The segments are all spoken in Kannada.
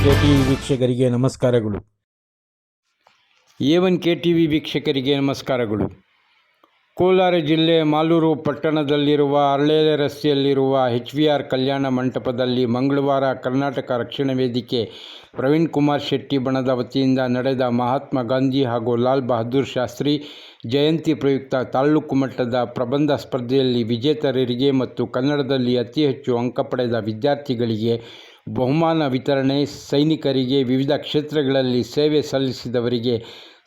KTV ವೀಕ್ಷಕರಿಗೆ ನಮಸ್ಕಾರಗಳು. A1 KTV ವೀಕ್ಷಕರಿಗೆ ನಮಸ್ಕಾರಗಳು. ಕೋಲಾರ ಜಿಲ್ಲೆ ಮಾಲೂರು ಪಟ್ಟಣದಲ್ಲಿರುವ ಅರಳೇಲೆ ರಸ್ತೆಯಲ್ಲಿರುವ HVR ಕಲ್ಯಾಣ ಮಂಟಪದಲ್ಲಿ ಮಂಗಳವಾರ ಕರ್ನಾಟಕ ರಕ್ಷಣಾ ವೇದಿಕೆ ಪ್ರವೀಣ್ ಕುಮಾರ್ ಶೆಟ್ಟಿ ಬಣದ ವತಿಯಿಂದ ನಡೆದ ಮಹಾತ್ಮ ಗಾಂಧಿ ಹಾಗೂ ಲಾಲ್ ಬಹದ್ದೂರ್ ಶಾಸ್ತ್ರಿ ಜಯಂತಿ ಪ್ರಯುಕ್ತ ತಾಲೂಕು ಮಟ್ಟದ ಪ್ರಬಂಧ ಸ್ಪರ್ಧೆಯಲ್ಲಿ ವಿಜೇತರರಿಗೆ ಮತ್ತು ಕನ್ನಡದಲ್ಲಿ ಅತಿ ಹೆಚ್ಚು ಅಂಕ ಪಡೆದ ವಿದ್ಯಾರ್ಥಿಗಳಿಗೆ ಬಹುಮಾನ ವಿತರಣೆ, ಸೈನಿಕರಿಗೆ, ವಿವಿಧ ಕ್ಷೇತ್ರಗಳಲ್ಲಿ ಸೇವೆ ಸಲ್ಲಿಸಿದವರಿಗೆ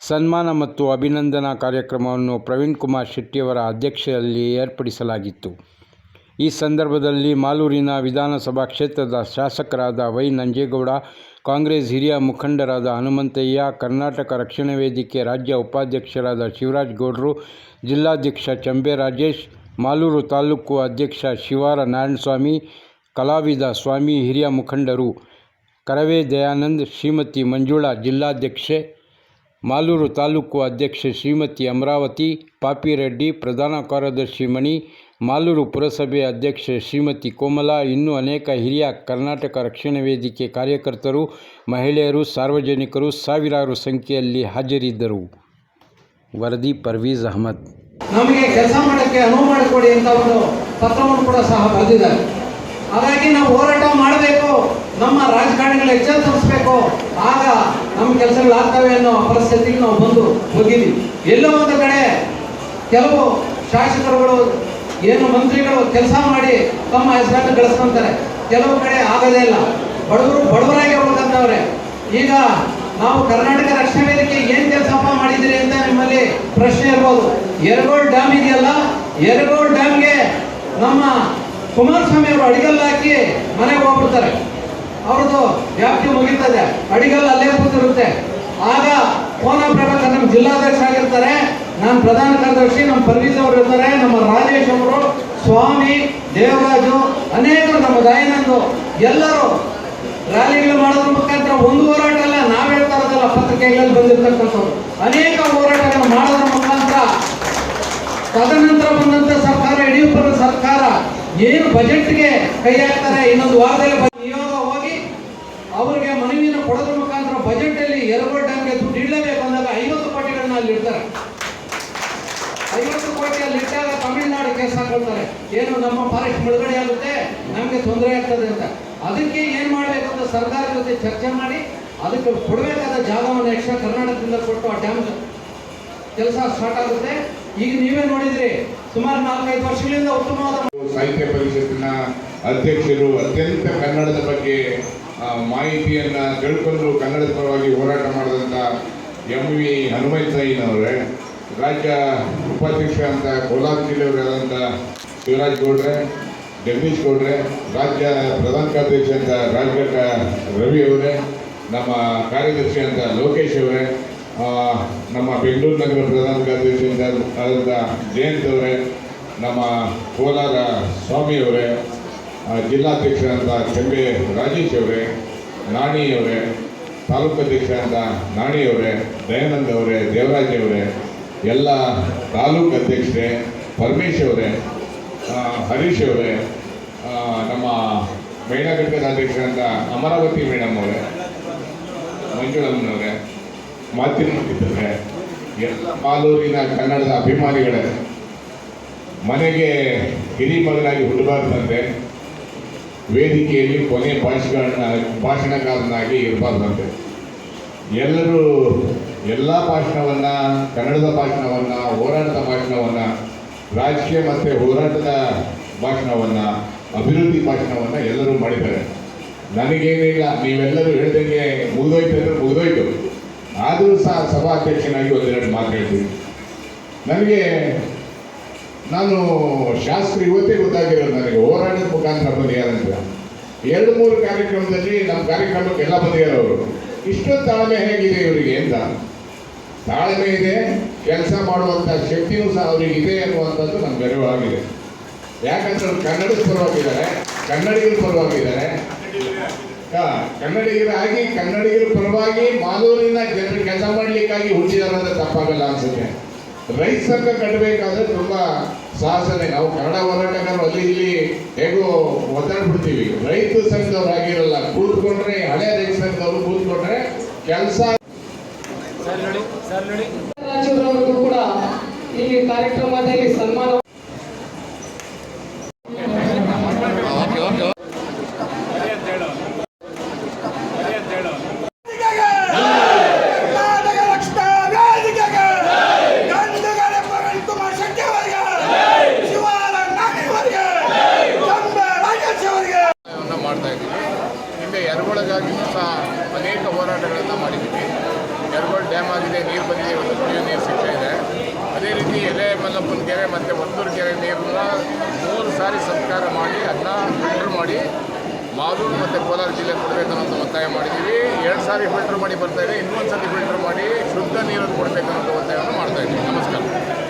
ಸನ್ಮಾನ ಮತ್ತು ಅಭಿನಂದನಾ ಕಾರ್ಯಕ್ರಮವನ್ನು ಪ್ರವೀಣ್ ಕುಮಾರ್ ಶೆಟ್ಟಿಯವರ ಅಧ್ಯಕ್ಷತೆಯಲ್ಲಿ ಏರ್ಪಡಿಸಲಾಗಿತ್ತು. ಈ ಸಂದರ್ಭದಲ್ಲಿ ಮಾಲೂರಿನ ವಿಧಾನಸಭಾ ಕ್ಷೇತ್ರದ ಶಾಸಕರಾದ ವೈ ನಂಜೇಗೌಡ, ಕಾಂಗ್ರೆಸ್ ಹಿರಿಯ ಮುಖಂಡರಾದ ಹನುಮಂತಯ್ಯ, ಕರ್ನಾಟಕ ರಕ್ಷಣಾ ವೇದಿಕೆ ರಾಜ್ಯ ಉಪಾಧ್ಯಕ್ಷರಾದ ಶಿವರಾಜ್ ಗೌಡ್ರು, ಜಿಲ್ಲಾಧ್ಯಕ್ಷ ಚಂಬೆ ರಾಜೇಶ್, ಮಾಲೂರು ತಾಲೂಕು ಅಧ್ಯಕ್ಷ ಶಿವಾರ ನಾರಾಯಣಸ್ವಾಮಿ, ಕಲಾವಿದ ಸ್ವಾಮಿ, ಹಿರಿಯ ಮುಖಂಡರು ಕರವೇ ದಯಾನಂದ್, ಶ್ರೀಮತಿ ಮಂಜುಳಾ, ಜಿಲ್ಲಾಧ್ಯಕ್ಷೆ, ಮಾಲೂರು ತಾಲೂಕು ಅಧ್ಯಕ್ಷೆ ಶ್ರೀಮತಿ ಅಮರಾವತಿ ಪಾಪಿರೆಡ್ಡಿ, ಪ್ರಧಾನ ಕಾರ್ಯದರ್ಶಿ ಮಣಿ, ಮಾಲೂರು ಪುರಸಭೆ ಅಧ್ಯಕ್ಷೆ ಶ್ರೀಮತಿ ಕೋಮಲ, ಇನ್ನೂ ಅನೇಕ ಹಿರಿಯ ಕರ್ನಾಟಕ ರಕ್ಷಣಾ ವೇದಿಕೆ ಕಾರ್ಯಕರ್ತರು, ಮಹಿಳೆಯರು, ಸಾರ್ವಜನಿಕರು ಸಾವಿರಾರು ಸಂಖ್ಯೆಯಲ್ಲಿ ಹಾಜರಿದ್ದರು. ವರದಿ ಪರ್ವೀಜ್ ಅಹಮದ್. ನಮಗೆ ಕೆಲಸ ಮಾಡೋಕ್ಕೆ ಅನುವು ಮಾಡಿಕೊಡಿ ಅಂತ ಒಂದು ಪತ್ರವನ್ನು ಕೂಡ ಸಹ ಬರೆದಿದ್ದಾರೆ. ಹಾಗಾಗಿ ನಾವು ಹೋರಾಟ ಮಾಡಬೇಕು, ನಮ್ಮ ರಾಜಕಾರಣಿಗಳು ಎಚ್ಚರಿಸಬೇಕು, ಆಗ ನಮ್ಮ ಕೆಲಸಗಳಾಗ್ತವೆ ಅನ್ನೋ ಪರಿಸ್ಥಿತಿಗೆ ನಾವು ಬಂದು ಹೋಗಿದ್ದೀವಿ. ಎಲ್ಲೋ ಒಂದು ಕಡೆ ಕೆಲವು ಶಾಸಕರುಗಳು ಏನು ಮಂತ್ರಿಗಳು ಕೆಲಸ ಮಾಡಿ ತಮ್ಮ ಹೆಸರನ್ನು ಗಳಿಸ್ಕೊಂತಾರೆ, ಕೆಲವು ಕಡೆ ಆಗೋದೇ ಇಲ್ಲ, ಬಡವರಾಗಿ ಹೋಗಂತವ್ರೆ. ಈಗ ನಾವು ಕರ್ನಾಟಕ ರಕ್ಷಣಾ ವೇದಿಕೆ ಏನು ಕೆಲಸಪ್ಪ ಮಾಡಿದಿರಿ ಅಂತ ನಿಮ್ಮಲ್ಲಿ ಪ್ರಶ್ನೆ ಇರ್ಬೋದು. ಯರಗೋಳ್ ಡ್ಯಾಮ್ ಇದೆಯಲ್ಲ, ಯರಗೋಳ್ ಡ್ಯಾಮ್ಗೆ ನಮ್ಮ ಕುಮಾರಸ್ವಾಮಿ ಅವರು ಅಡಿಗಲ್ಲು ಹಾಕಿ ಮನೆಗೆ ಹೋಗ್ಬಿಡ್ತಾರೆ, ಅವ್ರದ್ದು ವ್ಯಾಪ್ತಿ ಮುಗಿತದೆ, ಅಡಿಗಲ್ಲು ಅಲ್ಲೇ ಕೂತಿರುತ್ತೆ. ಆಗ ಫೋನ್ ಆಗ್ಬೇಕು, ನಮ್ಮ ಜಿಲ್ಲಾಧ್ಯಕ್ಷ ಆಗಿರ್ತಾರೆ, ನಾನು ಪ್ರಧಾನ ಕಾರ್ಯದರ್ಶಿ, ನಮ್ಮ ಪರ್ವೀಜ್ ಅವರು ಇರ್ತಾರೆ, ನಮ್ಮ ರಾಜೇಶ್ ಅವರು, ಸ್ವಾಮಿ, ದೇವರಾಜು, ಅನೇಕರು, ನಮ್ಮ ದಯಾನಂದು, ಎಲ್ಲರೂ ರ್ಯಾಲಿಗಳು ಮಾಡೋದ್ರ ಮುಖಾಂತರ ಒಂದು ಹೋರಾಟ ಅಲ್ಲ, ನಾವು ಹೇಳ್ತಾ ಇರೋದಲ್ಲ, ಪತ್ರಿಕೆಗಳಲ್ಲಿ ಬಂದಿರ್ತಕ್ಕಂಥದ್ದು ಅನೇಕ ಹೋರಾಟಗಳನ್ನು ಮಾಡೋದ್ರ ಮುಖಾಂತರ ತದನಂತರ ಬಂದಂತ ಸರ್ಕಾರ, ಯಡಿಯೂರಪ್ಪನ ಸರ್ಕಾರ ಏನು ಬಜೆಟ್ಗೆ ಕೈ ಹಾಕ್ತಾರೆ, ಇನ್ನೊಂದು ವಾರದಲ್ಲಿ ನಿಯೋಗ ಹೋಗಿ ಅವರಿಗೆ ಮನವಿಯನ್ನು ಕೊಡೋದ್ರ ಮುಖಾಂತರ ಬಜೆಟ್ ಅಲ್ಲಿ ಯರಗೋಳ್ ಡ್ಯಾಮ್ಗೆ ದುಡ್ಡು ಇಡಲೇಬೇಕು ಅಂದಾಗ 50 ಕೋಟಿಗಳನ್ನ ಅಲ್ಲಿ ಇಡ್ತಾರೆ. 50 ಕೋಟಿ ಅಲ್ಲಿ ಇಟ್ಟಾಗ ತಮಿಳುನಾಡು ಕೇಸ್ ಹಾಕೊಳ್ತಾರೆ, ಏನು ನಮ್ಮ ಫಾರೆಸ್ಟ್ ಮುಳುಗಡೆ ಆಗುತ್ತೆ, ನಮಗೆ ತೊಂದರೆ ಆಗ್ತದೆ ಅಂತ. ಅದಕ್ಕೆ ಏನ್ ಮಾಡಬೇಕು ಅಂತ ಸರ್ಕಾರದ ಜೊತೆ ಚರ್ಚೆ ಮಾಡಿ ಅದಕ್ಕೆ ಕೊಡಬೇಕಾದ ಜಾಗವನ್ನು ಎಕ್ಸ್ಟ್ರಾ ಕರ್ನಾಟಕದಿಂದ ಕೊಟ್ಟು ಆ ಡ್ಯಾಮ್ ಕೆಲಸ ಸ್ಟಾರ್ಟ್ ಆಗುತ್ತೆ. ಈಗ ನೀವೇ ನೋಡಿದ್ರಿ, ಸುಮಾರು 4-5 ವರ್ಷಗಳಿಂದ ಉತ್ತಮವಾದ ಸಾಹಿತ್ಯ ಪರಿಷತ್ತಿನ ಅಧ್ಯಕ್ಷರು ಅತ್ಯಂತ ಕನ್ನಡದ ಬಗ್ಗೆ ಮಾಹಿತಿಯನ್ನು ತಿಳ್ಕೊಂಡು ಕನ್ನಡದ ಪರವಾಗಿ ಹೋರಾಟ ಮಾಡಿದಂಥ MV ಹನುಮಂತಯ್ಯನವರೇ, ರಾಜ್ಯ ಉಪಾಧ್ಯಕ್ಷ ಅಂತ ಕೋಲಾರ ಜಿಲ್ಲೆಯವರಾದಂಥ ಶಿವರಾಜ್ ಗೌಡ್ರೆ, ಜಗದೀಶ್ ಗೌಡ್ರೆ, ರಾಜ್ಯ ಪ್ರಧಾನ ಕಾರ್ಯದರ್ಶಿ ಅಂತ ರಾಜಘಟ್ಟ ರವಿ ಅವರೇ, ನಮ್ಮ ಕಾರ್ಯದರ್ಶಿ ಅಂತ ಲೋಕೇಶ್ ಅವರೇ, ನಮ್ಮ ಬೆಂಗಳೂರು ನಗರ ಪ್ರಧಾನ ಕಾರ್ಯದರ್ಶಿ ಅಂತ ಜಯಂತ್ ಅವರೇ, ನಮ್ಮ ಕೋಲಾರ ಸ್ವಾಮಿಯವರೇ, ಜಿಲ್ಲಾಧ್ಯಕ್ಷ ಅಂತ ಚಂಬೆ ರಾಜೇಶ್ ಅವರೇ, ನಾಣಿಯವರೇ, ತಾಲೂಕು ಅಧ್ಯಕ್ಷ ಅಂತ ನಾಣಿಯವರೇ, ದಯಾನಂದ್ ಅವರೇ, ದೇವರಾಜ್ ಅವರೇ, ಎಲ್ಲ ತಾಲೂಕು ಅಧ್ಯಕ್ಷರೇ, ಪರಮೇಶ್ ಅವರೇ, ಹರೀಶ್ ಅವರೇ, ನಮ್ಮ ಮಹಿಳಾ ಘಟಕದ ಅಧ್ಯಕ್ಷ ಅಂತ ಅಮರಾವತಿ ಮೇಡಮ್ ಅವರೇ, ಮಂಜುಳಮ್ಮನವರೇ, ಮಾಧ್ಯಮದವರೇ, ಎಲ್ಲ ಮಾಲೂರಿನ ಕನ್ನಡದ ಅಭಿಮಾನಿಗಳೇ, ಮನೆಗೆ ಹಿರಿ ಮಗನಾಗಿ ಹುಟ್ಟಬಾರ್ದಂತೆ, ವೇದಿಕೆಯಲ್ಲಿ ಕೊನೆ ಭಾಷಣಕಾರನಾಗಿ ಇರಬಾರ್ದಂತೆ, ಎಲ್ಲರೂ ಎಲ್ಲ ಭಾಷಣವನ್ನು, ಕನ್ನಡದ ಭಾಷಣವನ್ನು, ಹೋರಾಟದ ಭಾಷಣವನ್ನು, ರಾಜಕೀಯ ಮತ್ತು ಹೋರಾಟದ ಭಾಷಣವನ್ನು, ಅಭಿವೃದ್ಧಿ ಭಾಷಣವನ್ನು ಎಲ್ಲರೂ ಮಾಡಿದ್ದಾರೆ. ನನಗೇನಿಲ್ಲ, ನೀವೆಲ್ಲರೂ ಹೇಳ್ದಂಗೆ ಮುಗಿದೋಯ್ತು ಅಂದರೆ ಮುಗಿದೋಯ್ತು. ಆದರೂ ಸಹ ಸಭಾಧ್ಯಕ್ಷನಾಗಿ ಒಂದೆರಡು ಮಾತು ಹೇಳ್ತೀನಿ. ನಾನು ಶಾಸ್ತ್ರಿ ಇವತ್ತೇ ಗೊತ್ತಾಗಿರೋದು, ನನಗೆ ಹೋರಾಟದ ಮುಖಾಂತರ ಬಂದಿಯಾರಂತ. 2-3 ಕಾರ್ಯಕ್ರಮದಲ್ಲಿ ನಮ್ಮ ಕಾರ್ಯಕ್ರಮಕ್ಕೆ ಎಲ್ಲ ಬಂದಿಯಾರವರು. ಇಷ್ಟೊಂದು ತಾಳ್ಮೆ ಹೇಗಿದೆ ಇವರಿಗೆ ಅಂತ. ತಾಳ್ಮೆ ಇದೆ, ಕೆಲಸ ಮಾಡುವಂಥ ಶಕ್ತಿಯೂ ಸಹ ಅವರಿಗೆ ಇದೆ ಅನ್ನುವಂಥದ್ದು ನಮ್ಗೆ ಅರಿವಾಗಿದೆ. ಯಾಕಂದ್ರೆ ಅವ್ರು ಕನ್ನಡದ ಪರವಾಗಿದ್ದಾರೆ, ಕನ್ನಡಿಗರ ಪರವಾಗಿದ್ದಾರೆ, ಕನ್ನಡಿಗರ ಪರವಾಗಿ ಮಾಲೂರಿನ ಜನರು ಕೆಲಸ ಮಾಡಲಿಕ್ಕಾಗಿ ಹುಟ್ಟಿದಾರಂದ್ರೆ ತಪ್ಪಾಗಲ್ಲ ಅನ್ಸುತ್ತೆ. ರೈತ ಸಂಘ ಕಟ್ಟಬೇಕಾದ್ರೆ ತುಂಬ ಸಾಹಸನೆ. ನಾವು ಕನ್ನಡ ಹೋರಾಟಗಾರರು ಅಲ್ಲಿ ಇಲ್ಲಿ ಹೇಗೋ ಒದ್ದಾಡ್ಬಿಡ್ತೀವಿ. ಕೂತಿದ್ದೀವಿ. ರೈತ ಸಂಘದವ್ರು ಆಗಿರಲ್ಲ, ಕೂತ್ಕೊಂಡ್ರೆ ಹಳೆ ರೈತ ಸಂಘದವರು ಕೂತ್ಕೊಂಡ್ರೆ ಕೆಲಸ. ರಾಜುರವರಿಗೂ ಕೂಡ ಈ ಕಾರ್ಯಕ್ರಮದಲ್ಲಿ ಸನ್ಮಾನ. ಮಾಡ್ತಾ ಇದ್ದೀವಿ. ಹಿಂದೆ ಯರಗೋಳಗಾಗಿಯೂ ಸಹ ಅನೇಕ ಹೋರಾಟಗಳನ್ನು ಮಾಡಿದ್ದೀವಿ. ಯರಗೋಳ ಡ್ಯಾಮ್ ಆಗಿದೆ, ನೀರು ಬಂದಿದೆ, ಒಂದು ಕುಡಿಯೋ ನೀರು ಸಿಗ್ತಾ ಇದೆ. ಅದೇ ರೀತಿ ಎಲೆ ಮಲ್ಲಪ್ಪನ ಕೆರೆ ಮತ್ತು ಒತ್ತೂರು ಕೆರೆ ನೀರನ್ನ 3 ಸಾರಿ ಸಂಸ್ಕಾರ ಮಾಡಿ ಅದನ್ನ ಫಿಲ್ಟರ್ ಮಾಡಿ ಮಾಲೂರು ಮತ್ತು ಕೋಲಾರ ಜಿಲ್ಲೆ ಕೊಡಬೇಕನ್ನೋದು ಒತ್ತಾಯ ಮಾಡಿದ್ದೀವಿ. 2 ಸಾರಿ ಫಿಲ್ಟರ್ ಮಾಡಿ ಬರ್ತಾ ಇದೆ, ಇನ್ನೊಂದು ಸತಿ ಫಿಲ್ಟರ್ ಮಾಡಿ ಶುದ್ಧ ನೀರನ್ನು ಕೊಡಬೇಕನ್ನೋದು ಒತ್ತಾಯವನ್ನು ಮಾಡ್ತಾ ಇದ್ದೀವಿ. ನಮಸ್ಕಾರ.